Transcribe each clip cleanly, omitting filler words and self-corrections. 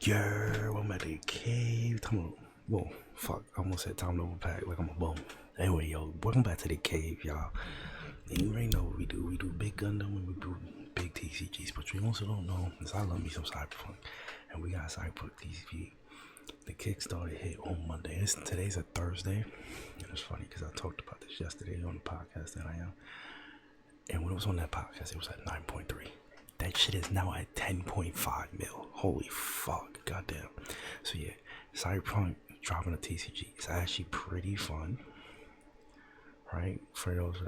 Yeah, I'm at the cave. Whoa, fuck. I almost said time to overpack like I'm a bum. Anyway, yo, welcome back to the cave, y'all. And you already know what we do. We do big Gundam and we do big TCGs. But you also don't know is I love me some Cyberpunk. And we got Cyberpunk TCG. The Kickstarter hit on Monday. Today's a Thursday. And it's funny because I talked about this yesterday on the podcast that I am. And when it was on that podcast, it was at 9.3. That shit is now at 10.5 mil. Holy fuck. Goddamn. So yeah, Cyberpunk dropping a TCG. It's actually pretty fun. Right? For those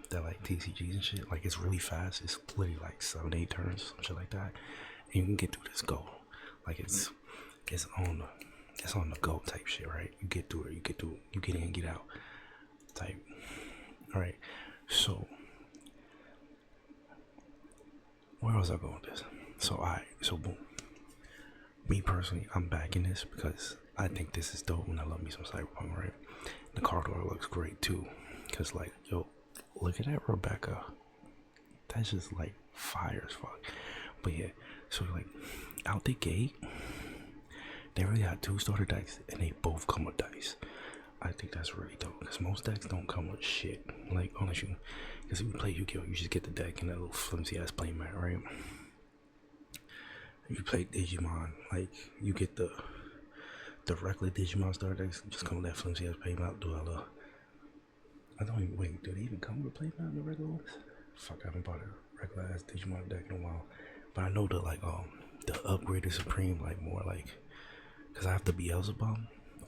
that like TCGs and shit. Like, it's really fast. It's literally like 7-8 turns, some shit like that. And you can get through this goal. Like, it's on the go type shit, right? You get through it. You get in, get out type. Alright. So where was I going with this? So boom. Me personally, I'm backing this because I think this is dope and I love me some Cyberpunk, right? The card art looks great too. Cause like, yo, look at that Rebecca. That's just like fire as fuck. But yeah, so like out the gate, they really got 2 starter decks and they both come with dice. I think that's really dope because most decks don't come with shit. Like, unless you, because if you play Yu-Gi-Oh, you just get the deck and that little flimsy ass playmat, right? If you play Digimon, like, you get the regular Digimon starter decks, just come with that flimsy ass playmat. I don't even, wait, do they even come with a playmat in the regular ones? Fuck, I haven't bought a regular ass Digimon deck in a while. But I know the upgraded Supreme, like, more like, because I have the Beelzebub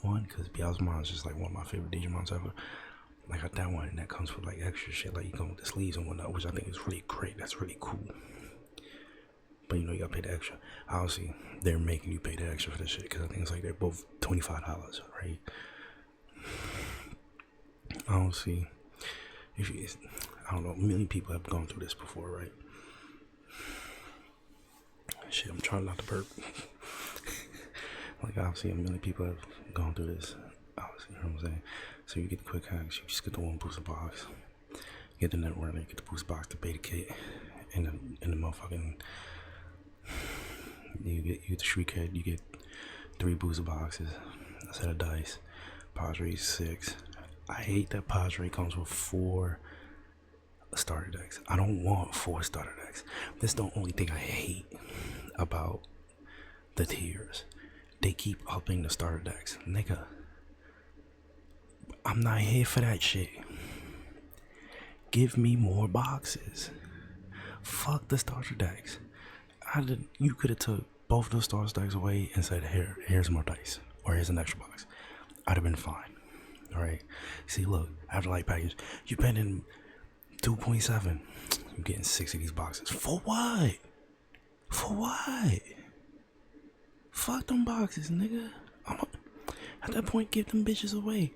one, because Beelzebub is just like one of my favorite Digimons ever. I got that one, and that comes with like extra shit, like you come with the sleeves and whatnot, which I think is really great. That's really cool. But you know, you gotta pay the extra. Obviously, they're making you pay the extra for this shit, because I think it's like they're both $25, right? I don't see. I don't know, a million people have gone through this before, right? Shit, I'm trying not to burp. Like, obviously, a million people have gone through this. Obviously, you know what I'm saying? So you get the quick hacks, you just get the one booster box. You get the net runner, you get the booster box, the beta kit, and the motherfucking. You get the shriek head, you get 3 booster boxes, a set of dice, Padre 6. I hate that Padre comes with 4 starter decks. I don't want 4 starter decks. That's the only thing I hate about the tiers. They keep upping the starter decks. Nigga, I'm not here for that shit. Give me more boxes. Fuck the starter decks. You could have took both those starter decks away and said, here's more dice. Or here's an extra box. I'd have been fine. Alright? See, look, after light package, you're paying 2.7. You're getting 6 of these boxes. For what? For what? Fuck them boxes, nigga. At that point, give them bitches away.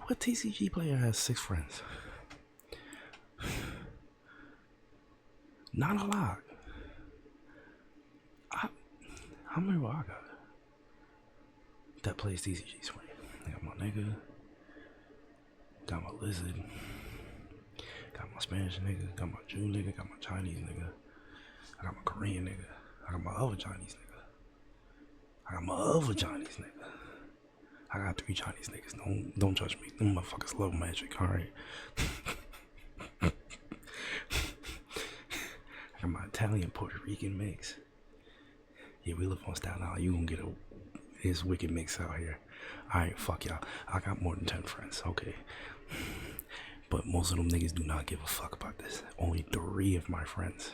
What TCG player has 6 friends? Not a lot. How many I got that plays TCGs for me? I got my nigga, got my lizard, got my Spanish nigga, got my Jew nigga, got my Chinese nigga, I got my Korean nigga, I got my other Chinese nigga, I got my other Chinese nigga. I got 3 Chinese niggas. Don't judge me. Them motherfuckers love magic, alright? I got my Italian Puerto Rican mix. Yeah, we live on Staten Island. You gonna get this wicked mix out here. Alright, fuck y'all. I got more than 10 friends, okay? But most of them niggas do not give a fuck about this. Only 3 of my friends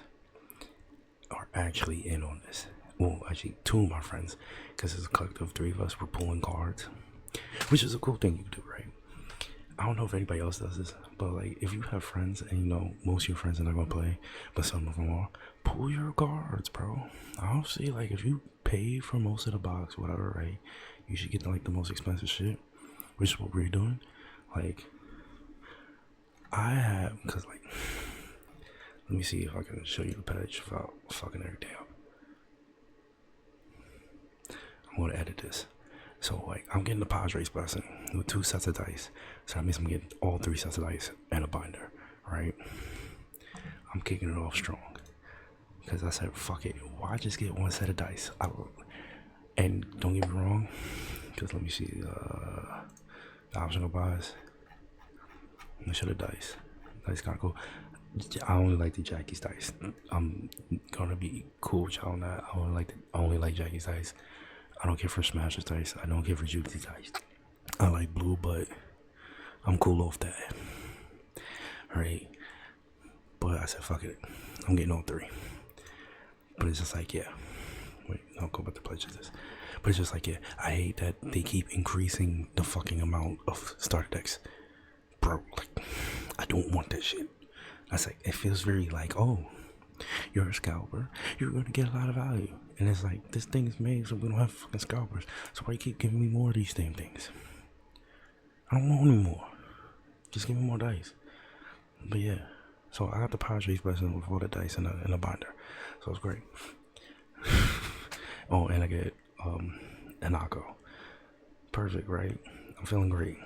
are actually in on this. Well, actually 2 of my friends, because it's a collective of 3 of us. We're pulling cards, which is a cool thing you do, right? I don't know if anybody else does this, but like, if you have friends and you know most of your friends are not gonna play, but some of them are, pull your cards, bro. Obviously, like, if you pay for most of the box, whatever, right, you should get like the most expensive shit, which is what we're doing. Like, I have, because like, let me see if I can show you the page without fucking everything up. I'm gonna edit this. So like, I'm getting the Padres blessing with 2 sets of dice. So that means I'm getting all 3 sets of dice and a binder, right? I'm kicking it off strong. Because I said, fuck it, why just get 1 set of dice? And don't get me wrong, because let me see the optional buys. Let show the dice. Dice kind of cool. I only like the Jackie's dice. I'm gonna be cool with y'all on that. I only like Jackie's dice. I don't care for Smash's dice. I don't care for Judy's dice. I like blue, but I'm cool off that. Right? But I said, fuck it. I'm getting all three. But it's just like, yeah. Wait, I'll go back to pledges this. But it's just like, yeah, I hate that they keep increasing the fucking amount of starter decks. Bro, like, I don't want that shit. That's like, it feels very like, oh, you're a scalper, you're gonna get a lot of value. And it's like, this thing is made so we don't have fucking scalpers. So why you keep giving me more of these damn things? I don't want any more. Just give me more dice. But yeah, so I got the Padres blessing with all the dice in a binder. So it's great. Oh, and I get an Akko. Perfect, right? I'm feeling great.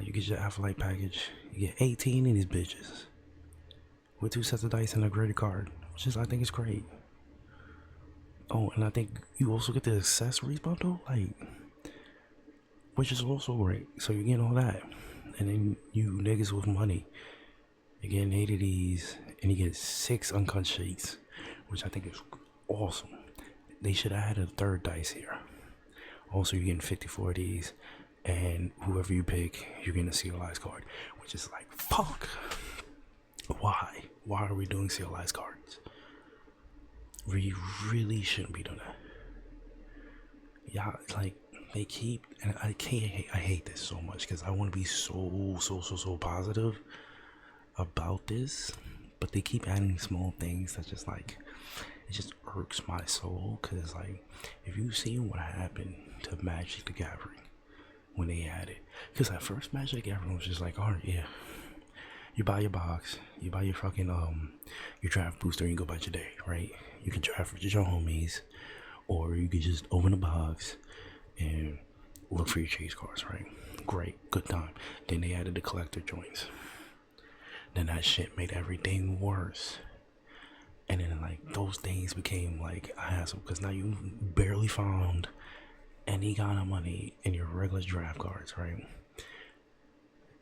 You get your Afterlight package. You get 18 of these bitches with 2 sets of dice and a graded card, which is, I think, is great. Oh, and I think you also get the accessories bundle, like, which is also great. So you're getting all that, and then you niggas with money, you're getting 8 of these, and you get 6 uncut sheets, which I think is awesome. They should have had a third dice here. Also, you're getting 54 of these, and whoever you pick, you're getting a CLI's card, which is like, fuck. Why? Why are we doing CLI's cards? We really shouldn't be doing that. Yeah, like, they keep, and I hate this so much because I want to be so positive about this, but they keep adding small things that just like, it just irks my soul. Because like, if you see what happened to Magic the Gathering when they added, because at first Magic the Gathering was just like, alright, yeah, you buy your box, you buy your fucking your draft booster, and you go about your day, right? You can draft with your homies, or you can just open the box and look for your chase cards, right? Great, good time. Then they added the collector joints. Then that shit made everything worse. And then like those things became like a hassle because now you barely found any kind of money in your regular draft cards, right?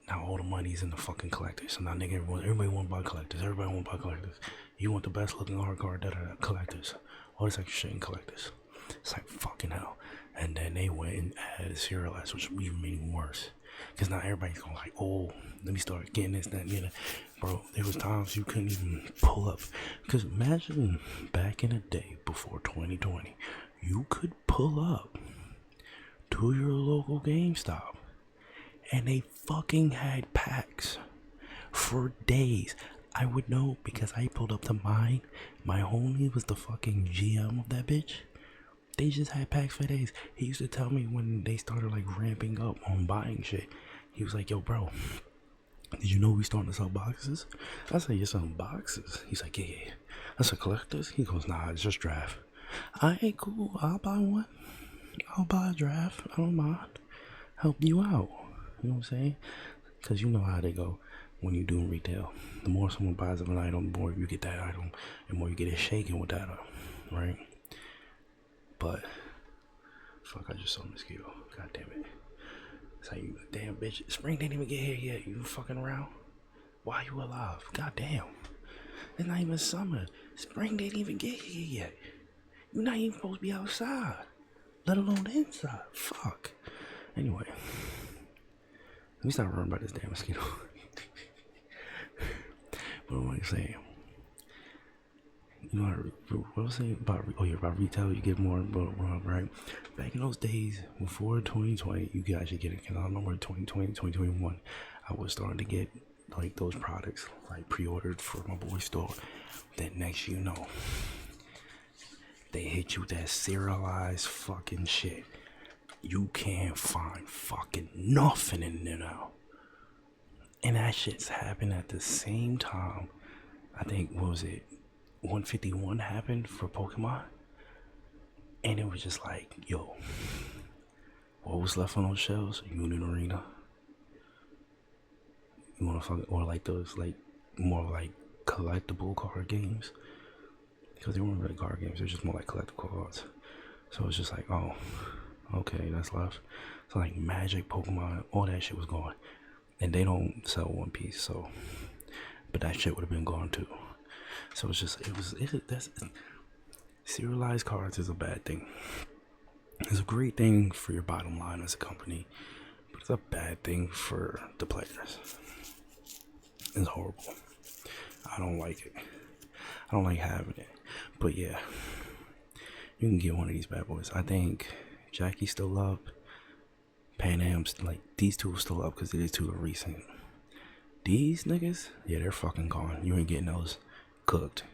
Now all the money's in the fucking collectors. So now nigga, everybody want to buy collectors. Everybody want to buy collectors. You want the best looking hard card that are collectors. All this extra shit in collectors. It's like fucking hell. And then they went and added Serial S, which even made it worse. Because now everybody's going like, oh, let me start getting this, that, and the other. Bro, there was times you couldn't even pull up. Because imagine back in the day before 2020, you could pull up to your local GameStop and they fucking had packs for days. I would know because I pulled up to mine. My homie was the fucking GM of that bitch. They just had packs for days. He used to tell me when they started like ramping up on buying shit. He was like, yo, bro, did you know we starting to sell boxes? I said, you're selling boxes? He's like, yeah. That's a collector's? He goes, nah, it's just draft. Alright, cool. I'll buy one. I'll buy a draft. I don't mind. Help you out. You know what I'm saying? Because you know how they go when you do retail. The more someone buys of an item, the more you get that item, and the more you get it shaken with that item, right? But fuck, I just saw a mosquito. God damn it. It's like, you damn bitch. Spring didn't even get here yet. You fucking around? Why are you alive? God damn. It's not even summer. Spring didn't even get here yet. You're not even supposed to be outside, let alone inside. Fuck. Anyway, let me stop worrying about this damn mosquito. What am I saying? You know what I was saying about about retail, you get more, right? Back in those days before 2020, you could actually get it. Cause I remember 2020, 2021, I was starting to get like those products like pre-ordered for my boy's store. Then next you know, they hit you with that serialized fucking shit. You can't find fucking nothing in there now. And that shit's happened at the same time. I think, what was it? 151 happened for Pokemon, and it was just like, yo, what was left on those shelves? Unit Arena. You wanna fuck, or like those like more like collectible card games, because they weren't really card games. They're just more like collectible cards. So it's just like, oh, okay, that's left. So like Magic, Pokemon, all that shit was gone, and they don't sell One Piece, so but that shit would have been gone too. So it's just that's serialized cards is a bad thing. It's a great thing for your bottom line as a company, but it's a bad thing for the players. It's horrible. I don't like it. I don't like having it. But yeah, you can get one of these bad boys. I think Jackie's still up. Pan Am's, like, these two are still up because these two are recent. These niggas, yeah, they're fucking gone. You ain't getting those cooked.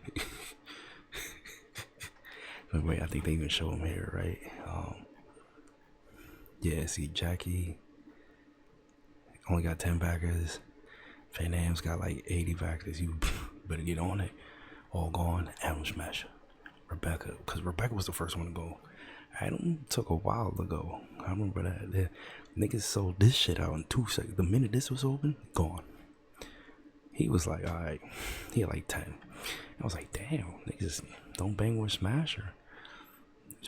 But wait, I think they even show them here, right? Yeah, see, Jackie only got 10 backers. Pan Am's got like 80 backers. You better get on it. All gone. Adam Smash. Rebecca, because Rebecca was the first one to go. Adam took a while to go. I remember that. The niggas sold this shit out in 2 seconds. The minute this was open, gone. He was like, alright. He had like 10. I was like, damn, niggas don't bang with Smasher.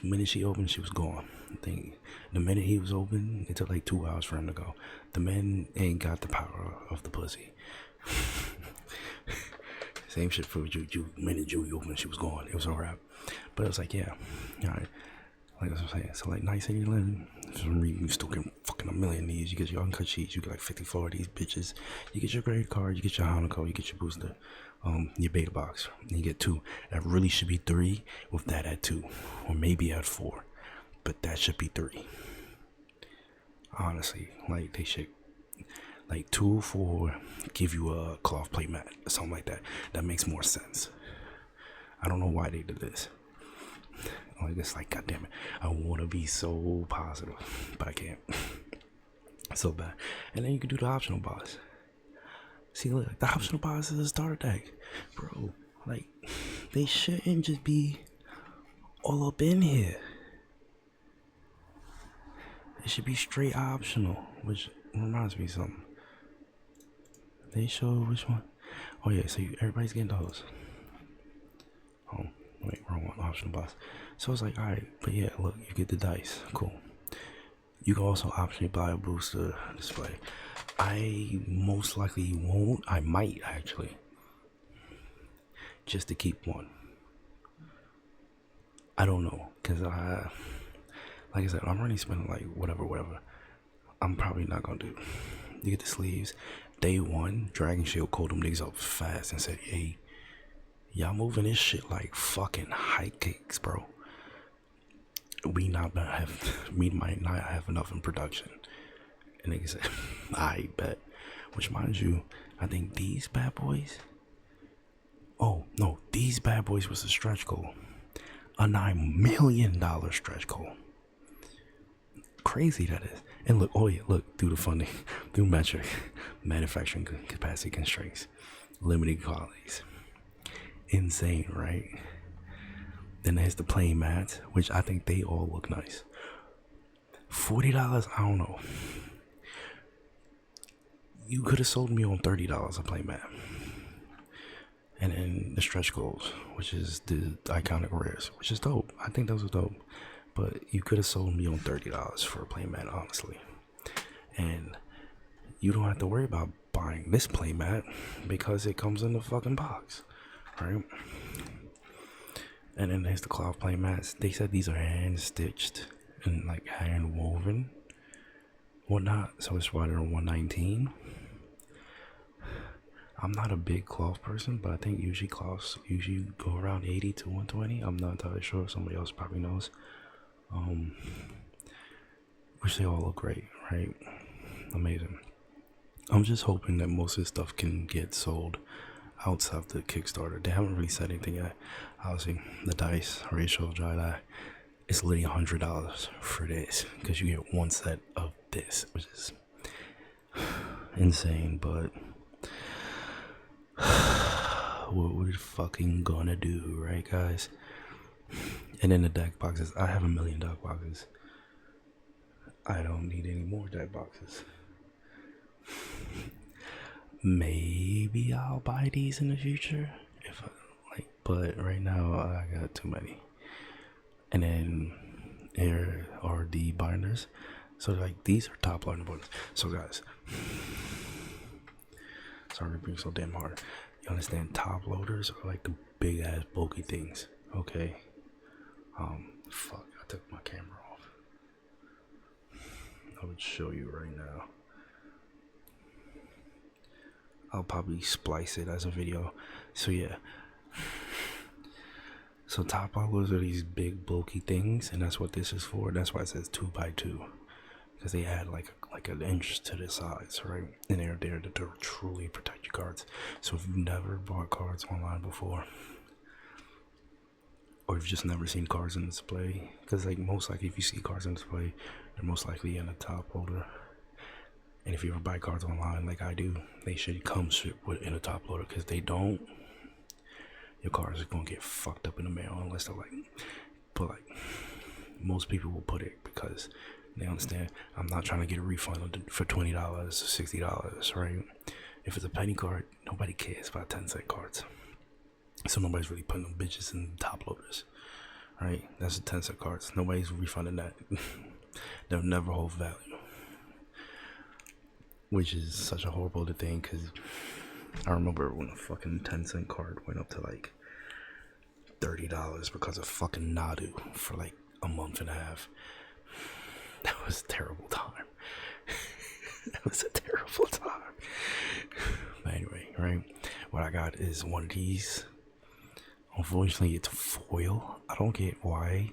The minute she opened, she was gone. I think the minute he was open, it took like 2 hours for him to go. The man ain't got the power of the pussy. Same shit for Ju. The minute Julie opened, she was gone. It was a wrap. But it was like, yeah, alright. Like I was saying, so like Night City Living, for some reason you still get fucking a million of these. You get your uncut sheets, you get like 54 of these bitches. You get your grade card, you get your Hanako, you get your booster, your beta box, and you get 2. That really should be 3 with that at 2, or maybe at 4, but that should be 3. Honestly, like they should, like 2 for give you a cloth play mat or something like that. That makes more sense. I don't know why they did this. Like it's like, goddamn it, I want to be so positive, but I can't. So bad. And then you can do the optional boss. See, look, the optional boss is a starter deck, bro. Like they shouldn't just be all up in here. It should be straight optional, which reminds me of something. They show which one? Oh yeah, so everybody's getting those. Oh. Wait, wrong one, optional boss. So it's like, alright, but yeah, look, you get the dice. Cool. You can also optionally buy a booster display. I most likely won't. I might actually. Just to keep one. I don't know. Because like I said, I'm already spending like whatever. I'm probably not going to do. You get the sleeves. Day 1, Dragon Shield called them niggas up fast and said, hey, y'all moving this shit like fucking high kicks, bro. We might not have enough in production. And niggas said, I bet. Which mind you, I think these bad boys. Oh no, these bad boys was a stretch goal. A $9 million stretch goal. Crazy that is. And look, oh yeah, look, through the funding, through metric, manufacturing capacity constraints, limited qualities. Insane, right? Then there's the plain mats, which I think they all look nice. $40, I don't know. You could have sold me on $30 a plain mat. And then the stretch goals, which is the iconic rares, which is dope. I think those are dope. But you could have sold me on $30 for a plain mat, honestly. And you don't have to worry about buying this play mat because it comes in the fucking box, right? And then there's the cloth play mats. They said these are hand stitched and like hand woven, whatnot. So it's why they're $119. I'm not a big cloth person, but I think usually cloths usually go around 80 to 120. I'm not entirely sure. Somebody else probably knows. Which they all look great, right? Amazing. I'm just hoping that most of this stuff can get sold outside of the Kickstarter. They haven't really said anything yet. Obviously, the dice ratio, dry eye, it's literally $100 for this because you get one set of this, which is insane. But what we're fucking gonna do, right, guys? And then the deck boxes. I have 1 million deck boxes. I don't need any more deck boxes. Maybe I'll buy these in the future but right now I got too many. And then here are the binders. So like these are top loader binders. So guys, sorry to being so damn hard. You understand? Top loaders are like the big ass bulky things. Okay. Fuck. I took my camera off. I would show you right now. I'll probably splice it as a video. So yeah. So top loaders are these big bulky things, and that's what this is for. That's why it says 2x2, because they add like an inch to the sides, right? And they're there to truly protect your cards. So if you've never bought cards online before, or you've just never seen cards in display, because like most likely if you see cards in display, they're most likely in a top loader. And if you ever buy cards online like I do, they should come in a top loader, because they don't, your cards are gonna get fucked up in the mail unless they're like, but like most people will put it because they understand I'm not trying to get a refund for $20 or $60, right? If it's a penny card, nobody cares about 10-cent cards. So nobody's really putting them bitches in top loaders, right? That's the 10-cent cards. Nobody's refunding that. They'll never hold value, which is such a horrible thing, because I remember when a fucking 10-cent card went up to like $30 because of fucking Nadu for like a month and a half. That was a terrible time. That was a terrible time. But anyway, right? What I got is one of these. Unfortunately, it's foil. I don't get why.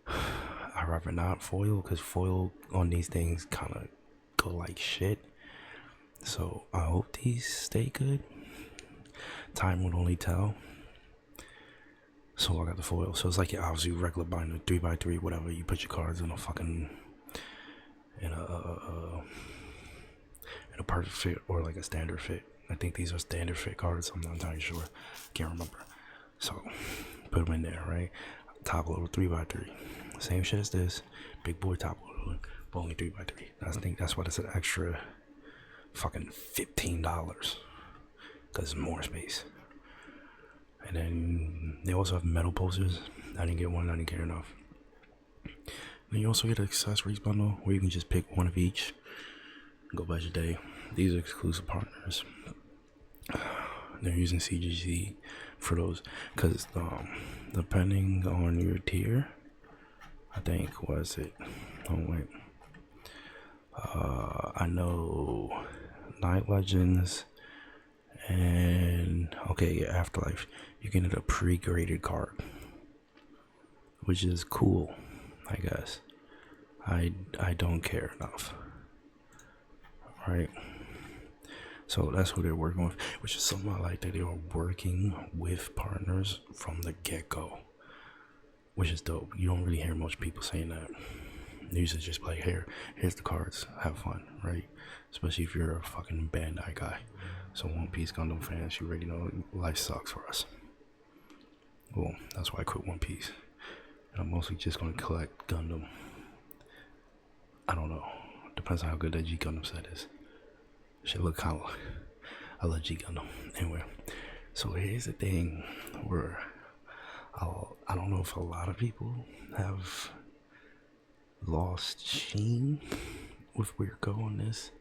I'd rather not foil, because foil on these things kind of go like shit. So I hope these stay good. Time would only tell. So I got the foil. So it's like your obviously regular binder, 3x3, whatever. You put your cards in a fucking in a perfect fit or like a standard fit. I think these are standard fit cards. I'm not entirely sure. Can't remember. So put them in there, right? Top loader 3x3. Same shit as this. Big boy top loader, but only 3x3. I think that's why it's an extra fucking $15, because it's more space. And then they also have metal posters. I didn't get one. I didn't care enough. Then you also get an accessories bundle where you can just pick one of each and go about your day. These are exclusive partners. They're using CGC for those, because depending on your tier, I think, was it? Oh wait, I know Night Legends and Afterlife, you can get a pre-graded card, which is cool, I guess. I don't care enough, right? So that's who they're working with, which is something I like, that they are working with partners from the get-go, which is dope. You don't really hear much people saying that. They usually just like, here's the cards, have fun, right? Especially if you're a fucking Bandai guy. So One Piece Gundam fans, you already know life sucks for us. Well, that's why I quit One Piece. And I'm mostly just gonna collect Gundam. I don't know. Depends on how good that G Gundam set is. Should look kind of. I love G Gundam. Anyway, so here's the thing where I don't know if a lot of people have lost sheen with where go on this.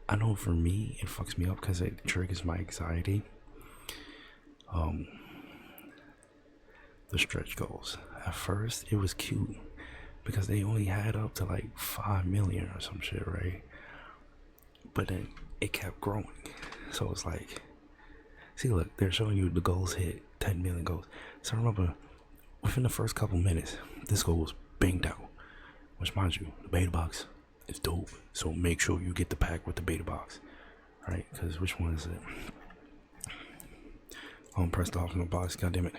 I know for me, it fucks me up because it triggers my anxiety. The stretch goals. At first, it was cute because they only had up to like 5 million or some shit, right? But then it kept growing. So it's like, see, look, they're showing you the goals hit 10 million goals. So I remember within the first couple minutes, this goal was banged out. Which, mind you, the beta box is dope. So make sure you get the pack with the beta box, right? Because which one is it? I'm pressed off in the box, goddammit.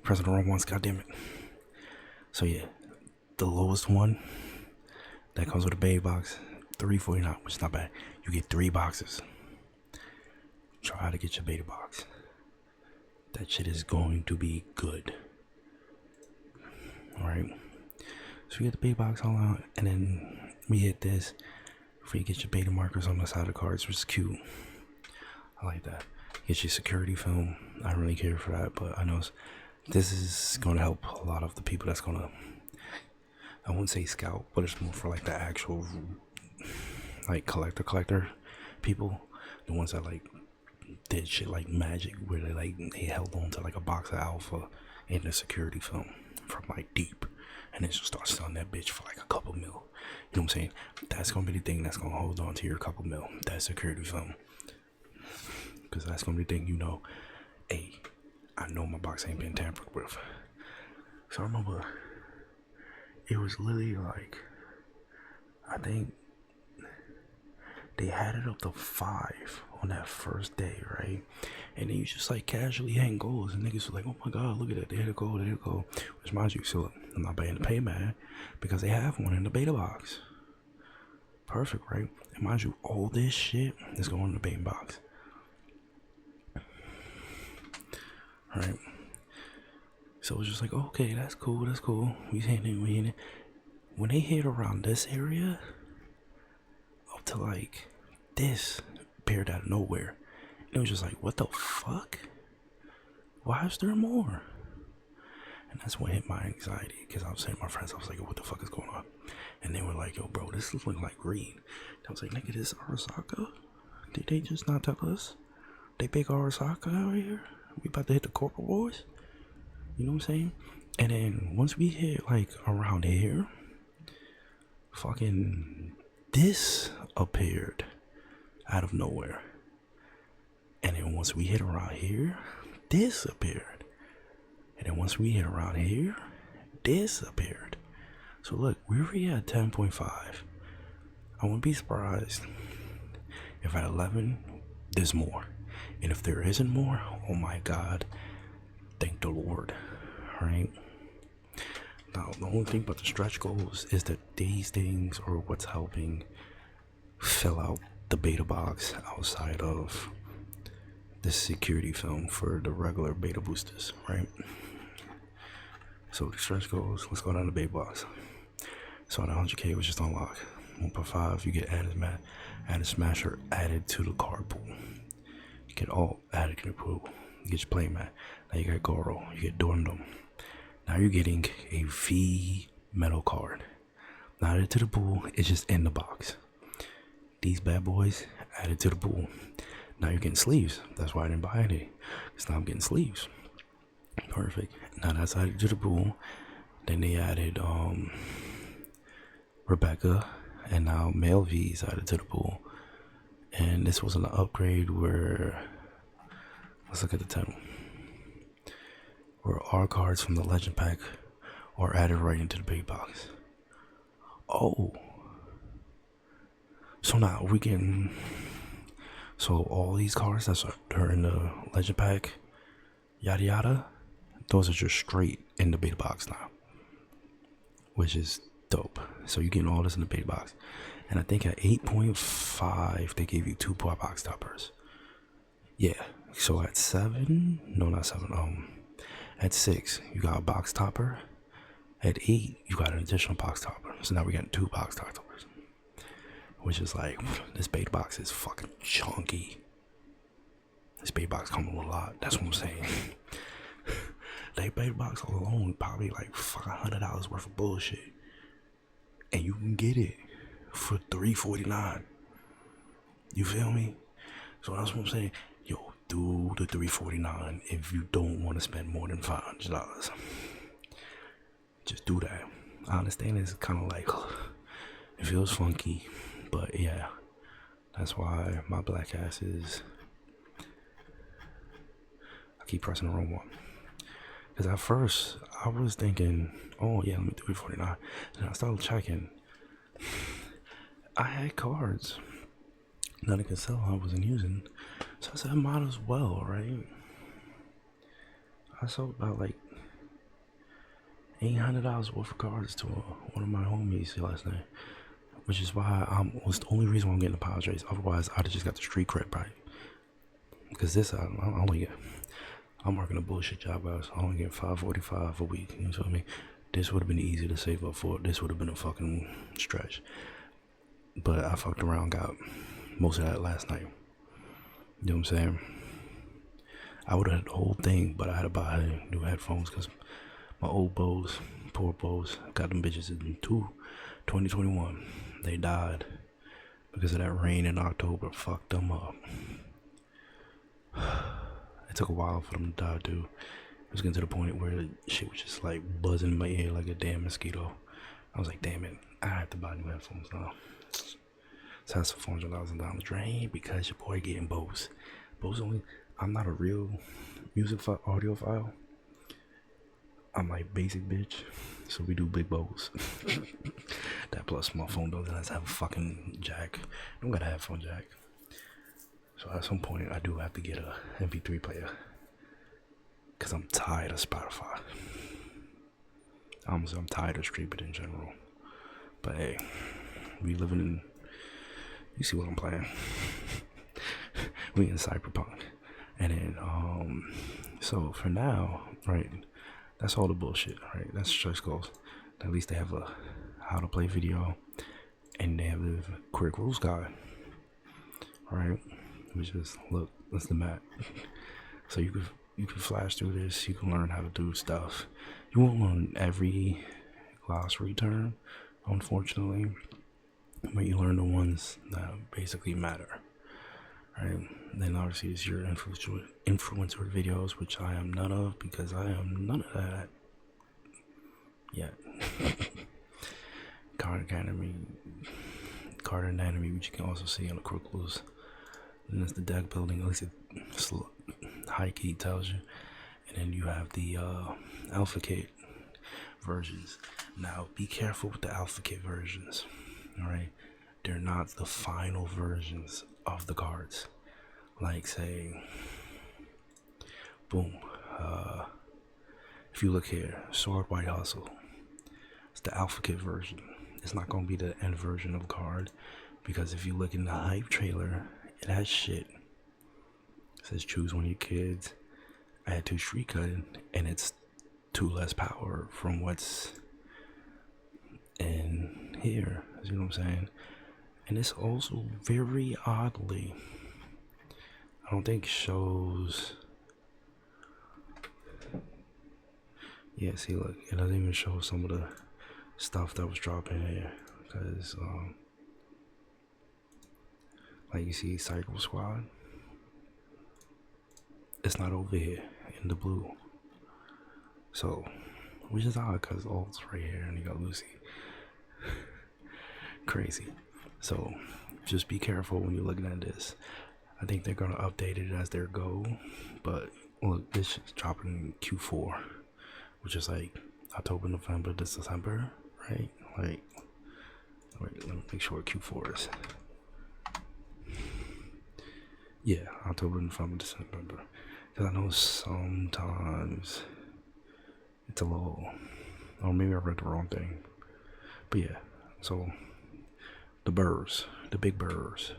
Pressing the wrong ones, goddammit. So yeah, the lowest one that comes with a beta box, $349, which is not bad. You get 3 boxes. Try to get your beta box. That shit is going to be good. Alright. So you get the beta box all out, and then we hit this before you get your beta markers on the side of the cards, which is cute. I like that. Get your security film. I don't really care for that, but I know this is gonna help a lot of the people that's gonna, I wouldn't say scout, but it's more for like the actual like collector people, the ones that like did shit like magic where they held on to like a box of alpha in the security film from like deep and then just start selling that bitch for like a couple mil. You know what I'm saying? That's gonna be the thing that's gonna hold on to your couple mil, that security film. Cause that's gonna be the thing, you know, hey, I know my box ain't been tampered with. So I remember it was literally like, I think they had it up to 5 on that first day, right? And then you just like casually hang goals, and niggas were like, oh my god, look at that, they hit a goal, they hit a goal. Which mind you, so look, I'm not paying to pay, man, because they have one in the beta box. Perfect, right? And mind you, all this shit is going in the beta box. Right? So it's just like, okay, that's cool, that's cool. We hitting it. When they hit around this area, up to like this, appeared out of nowhere. It was just like, what the fuck? Why is there more? And that's what hit my anxiety, because I was saying to my friends, I was like, what the fuck is going on? And they were like, yo, bro, this is looking like green. I was like, nigga, this Arasaka? Did they just not tell us? They big Arasaka out here? We about to hit the corporate boys? You know what I'm saying? And then once we hit like around here, fucking this appeared out of nowhere. And then once we hit around here, this appeared. And then once we hit around here, this appeared. So look, we're already at 10.5. I wouldn't be surprised if at 11 there's more. And if there isn't more, oh my god, thank the Lord. Right? Now, the only thing about the stretch goals is that these things are what's helping fill out the beta box outside of the security film for the regular beta boosters, right? So the stretch goals, let's go down to beta box. So the 100k was just unlocked. 1.5, you get added smasher added to the card pool. You get all added to the pool. You get your play mat. Now you got Goro, you get Dorndom. Now you're getting a V metal card. Not added to the pool, it's just in the box. These bad boys added to the pool. Now you're getting sleeves. That's why I didn't buy any. Because now I'm getting sleeves. Perfect. Now that's added to the pool. Then they added Rebecca, and now male V's added to the pool. And this was an upgrade where, let's look at the title, where our cards from the legend pack are added right into the big box. Oh, so now we can, so all these cards that are in the legend pack, yada yada, those are just straight in the beta box now, which is dope. So you're getting all this in the beta box. And I think at 8.5 they gave you 2 box toppers. Yeah, so at 7, no, not 7, at 6 you got a box topper. At 8 you got an additional box topper. So now we got 2 box toppers, which is like, this beta box is fucking chunky. This beta box comes with a lot. That's what I'm saying. That beta box alone probably like $500 worth of bullshit, and you can get it for $349. You feel me? So that's what I'm saying. Yo, do the $349 if you don't want to spend more than $500. Just do that. I understand it's kind of like, it feels funky, but yeah, that's why my black ass is, I keep pressing the wrong one. Because at first I was thinking, oh yeah, let me do $349. And I started checking. I had cards that I could sell I wasn't using, so I said I might as well, right? I sold about like $800 worth of cards to one of my homies last night, which is why was the only reason why I'm getting the power trades. Otherwise I'd have just got the street cred right. Because this I only get, I'm working a bullshit job, guys. I only get $545 a week. You know what I mean? This would have been easy to save up for. This would have been a fucking stretch. But I fucked around, got most of that last night. You know what I'm saying? I would have had the whole thing, but I had to buy new headphones because my old Bose, poor Bose, got them bitches in 2021. They died because of that rain in October. Fucked them up. It took a while for them to die too. It was getting to the point where the shit was just like buzzing in my ear like a damn mosquito. I was like, damn it, I have to buy new headphones now. So that's $400 down the drain because your boy getting Bose. Bose only. I'm not a real music audiophile. I'm like basic bitch, so we do big Bose. That plus my phone doesn't have a fucking jack. I don't got a headphone jack. So at some point I do have to get a MP3 player. Cause I'm tired of Spotify. I'm tired of streaming in general. But hey, we living in, you see what I'm playing. We in Cyberpunk. And then so for now, right, that's all the bullshit, right? That's just goals. At least they have a how to play video and they have the quick rules guide. Right? Which is, look, that's the map. So you can flash through this, you can learn how to do stuff. You won't learn every glossary term, unfortunately, but you learn the ones that basically matter. Right? Then obviously it's your influencer videos, which I am none of because I am none of that yet. Card Anatomy, which you can also see on the Crook Loose. And that's the deck building, at least it high key tells you. And then you have the Alpha Kit versions. Now be careful with the Alpha Kit versions. Alright? They're not the final versions of the cards. Like say, boom, if you look here, Sword White Hustle, it's the Alpha Kit version. It's not going to be the end version of the card, because if you look in the hype trailer, it has shit. It says choose one of your kids, add 2 street cutting, and it's 2 less power from what's in here. You know what I'm saying? And it's also very oddly, I don't think shows. Yeah, see, look, it doesn't even show some of the stuff that was dropping here, because like you see Cycle Squad, it's not over here in the blue. So, which is odd because Alt's right here and you got Lucy. Crazy. So, just be careful when you're looking at this. I think they're gonna update it as their go, but look, this is dropping in Q4, which is like October, November, December, right? Like, wait, let me make sure what Q4 is. Yeah, October, November, December. Because I know sometimes it's a little, or maybe I read the wrong thing. But yeah, so the burrs, the big burrs,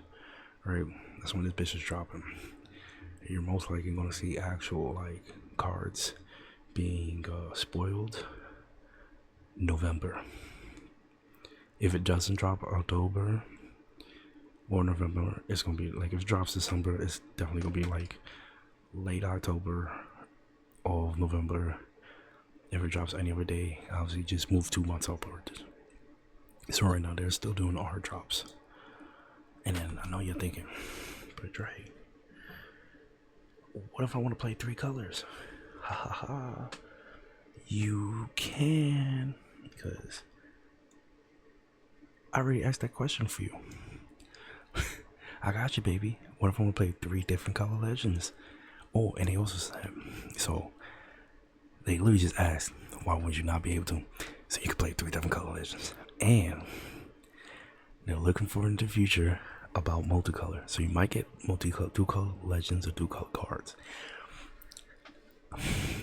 right? That's when this bitch is dropping. You're most likely going to see actual like cards being spoiled November. If it doesn't drop October or November, it's gonna be like, if it drops December, it's definitely gonna be like late October or November. If it drops any other day, obviously just move 2 months upward. So right now they're still doing art drops. And then I know you're thinking, but Dre, what if I want to play 3 colors? Ha ha ha. You can, because I already asked that question for you. I got you, baby. What if I want to play 3 different color legends? Oh, and they also said, so they literally just asked, why would you not be able to? So you could play 3 different color legends. And they're looking for in the future about multicolor. So you might get multicolor, 2-color legends or 2-color cards,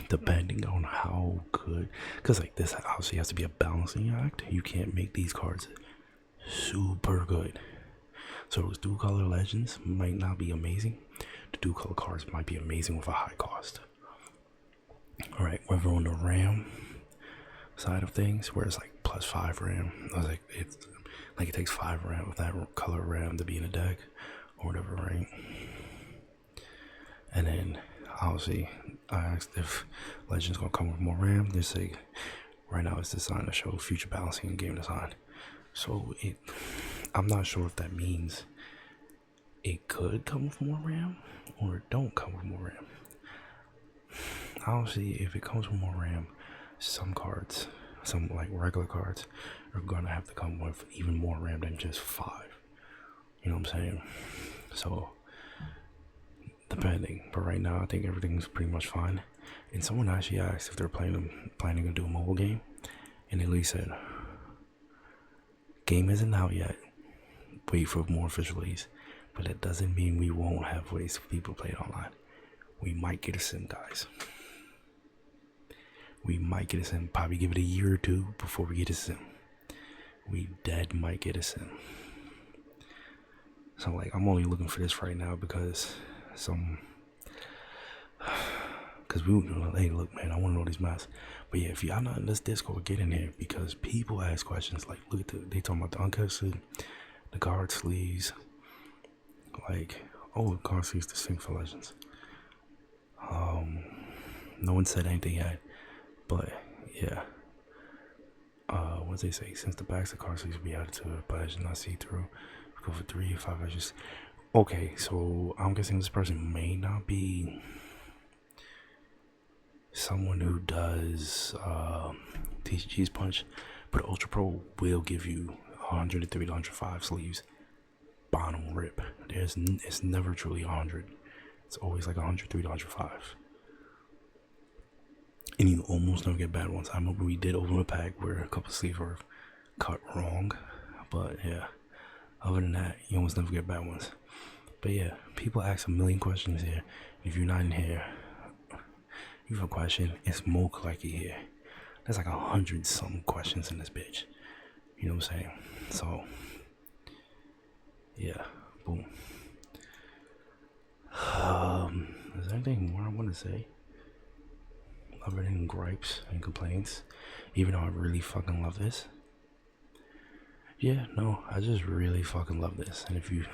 depending on how good. Because like this obviously has to be a balancing act. You can't make these cards super good. So those 2-color legends might not be amazing. The 2-color cards might be amazing with a high cost. Alright, whether on the RAM side of things, where it's like plus 5 RAM, I was like, it's like it takes 5 RAM with that color RAM to be in a deck or whatever, right? And then I'll see. I asked if Legends gonna come with more RAM. They say right now it's designed to show future balancing and game design. So I'm not sure if that means it could come with more RAM or it don't come with more RAM. I'll see if it comes with more RAM. Some cards, some like regular cards, are gonna have to come with even more RAM than just 5. You know what I'm saying? So depending, but right now I think everything's pretty much fine. And someone actually asked if they're planning to do a mobile game, and Ellie said, "Game isn't out yet. Wait for more official release, but that doesn't mean we won't have ways for people to play it online. We might get a sim, guys. We might get a sim. Probably give it a year or two before we get a sim. We dead might get a sim. So like, I'm only looking for this right now because hey, look, man, I want to know these maps. But yeah, if y'all not in this Discord, get in here because people ask questions like, look at they talking about the uncusted, the guard sleeves, like, oh, the guard sleeves distinct for Legends. No one said anything yet, but yeah. What they say? Since the backs of car sleeves will be added to it, but I should not see through. Go for 3 or 5 edges. Okay, so I'm guessing this person may not be someone who does TCG's punch, but Ultra Pro will give you 103 to 105 sleeves. Bottom rip. It's never truly 100. It's always like 103 to 105. And you almost never get bad ones. I remember we did open a pack where a couple sleeves were cut wrong, but yeah. Other than that, you almost never get bad ones. But yeah, people ask a million questions here. If you're not in here, you have a question, it's more likely here. There's like 100 something questions in this bitch. You know what I'm saying? So yeah, boom. Is there anything more I want to say? Other than gripes and complaints, even though I really fucking love this. Yeah, no, I just really fucking love this. And if you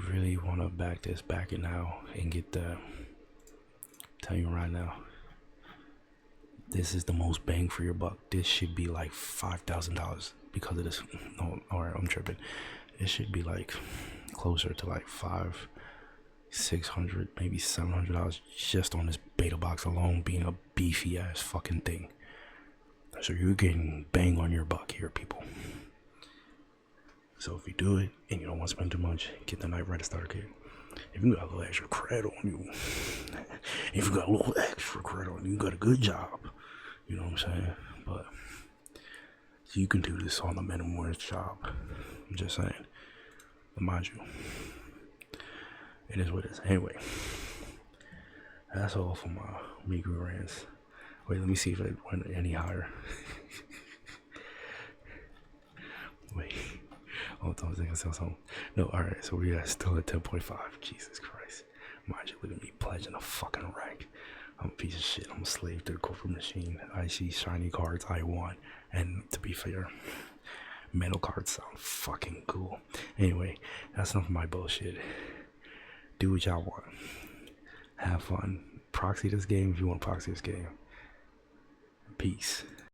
really want to back this, back it now and get the, tell you right now, this is the most bang for your buck. This should be like $5,000 because of this. No, alright, I'm tripping. It should be like closer to like $600, maybe $700 just on this beta box alone, being a beefy ass fucking thing. So you're getting bang on your buck here, people. So if you do it and you don't want to spend too much, get the Knight Rider starter kit. If you got a little extra credit on you, if you got a little extra credit on you, you got a good job. You know what I'm saying? But you can do this on a minimum wage job. I'm just saying. But mind you, it is what it is. Anyway, that's all for my meager rants. Wait, let me see if it went any higher. Wait. Oh, I was thinking something. No, alright, so we are still at 10.5. Jesus Christ. Mind you, look at me pledging a fucking rank. I'm a piece of shit. I'm a slave to the corporate machine. I see shiny cards I want. And to be fair, metal cards sound fucking cool. Anyway, that's enough of my bullshit. Do what y'all want. Have fun. Proxy this game if you want to proxy this game. Peace.